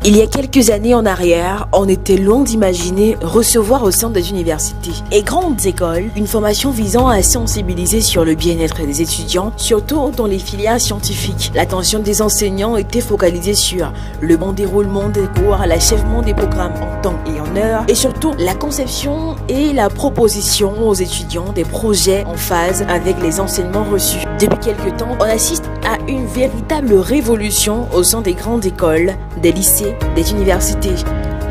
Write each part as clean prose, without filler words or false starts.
Il y a quelques années en arrière, on était loin d'imaginer recevoir au sein des universités et grandes écoles une formation visant à sensibiliser sur le bien-être des étudiants, surtout dans les filières scientifiques. L'attention des enseignants était focalisée sur le bon déroulement des cours, l'achèvement des programmes en temps et en heure, et surtout la conception et la proposition aux étudiants des projets en phase avec les enseignements reçus. Depuis quelques temps, on assiste à une véritable révolution au sein des grandes écoles, des lycées, des universités.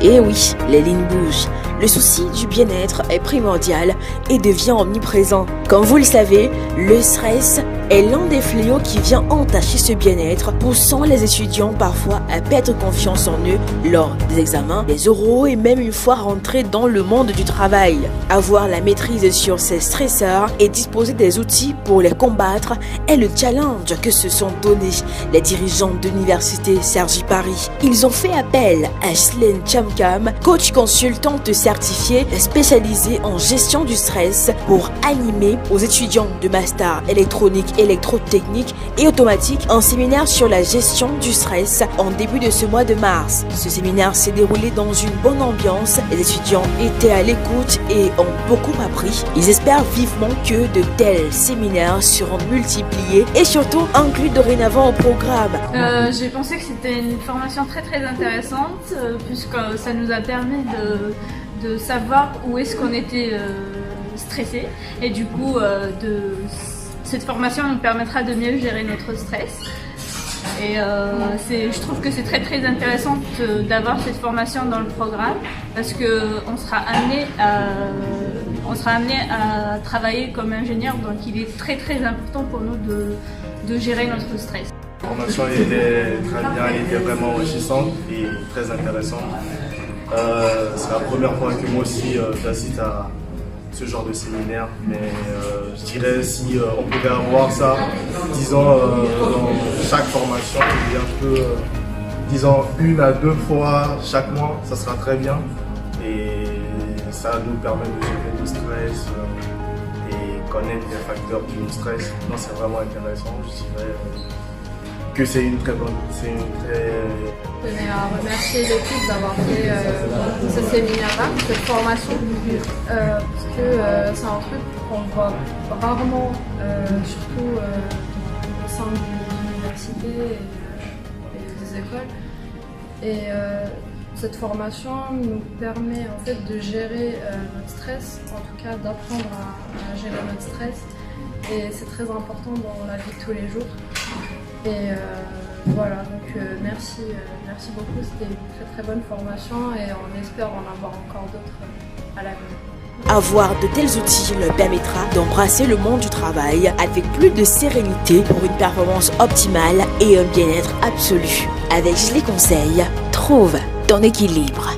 Et oui, les lignes bougent. Le souci du bien-être est primordial et devient omniprésent. Comme vous le savez, le stress est l'un des fléaux qui vient entacher ce bien-être, poussant les étudiants parfois à perdre confiance en eux lors des examens, des oraux et même une fois rentrés dans le monde du travail. Avoir la maîtrise sur ces stresseurs et disposer des outils pour les combattre est le challenge que se sont donnés les dirigeants de l'université Cergy Paris. Ils ont fait appel à Slen Chamkam, coach consultante certifiée spécialisée en gestion du stress, pour animer aux étudiants de master électronique, électrotechnique et automatique un séminaire sur la gestion du stress en début de ce mois de mars. Ce séminaire s'est déroulé dans une bonne ambiance. Les étudiants étaient à l'écoute et ont beaucoup appris. Ils espèrent vivement que de tels séminaires seront multipliés et surtout inclus dorénavant au programme. J'ai pensé que c'était une formation très intéressante puisque ça nous a permis de savoir où est-ce qu'on était stressé, et du coup cette formation nous permettra de mieux gérer notre stress. Et je trouve que c'est très intéressant d'avoir cette formation dans le programme parce qu'on sera amené à travailler comme ingénieur, donc il est très important pour nous de gérer notre stress. La formation était très bien, elle était vraiment enrichissante et très intéressante. C'est la première fois que moi aussi j'assiste à ce genre de séminaire, mais je dirais si on pouvait avoir ça, disons, dans chaque formation, un peu, disons 1 à 2 fois chaque mois, ça sera très bien, et ça nous permet de gérer le stress et connaître les facteurs qui nous stressent. Non, c'est vraiment intéressant, je dirais que c'est une très bonne, Je tenais à remercier l'équipe d'avoir fait ce séminaire-là, cette formation, parce que c'est un truc qu'on voit rarement, surtout au sein de l'université et des écoles. Et cette formation nous permet en fait de gérer notre stress, en tout cas d'apprendre à gérer notre stress. Et c'est très important dans la vie de tous les jours. Et voilà, donc merci beaucoup, c'était une très bonne formation et on espère en avoir encore d'autres à l'avenir. Avoir de tels outils leur permettra d'embrasser le monde du travail avec plus de sérénité pour une performance optimale et un bien-être absolu. Avec Gisli Conseil, trouve ton équilibre.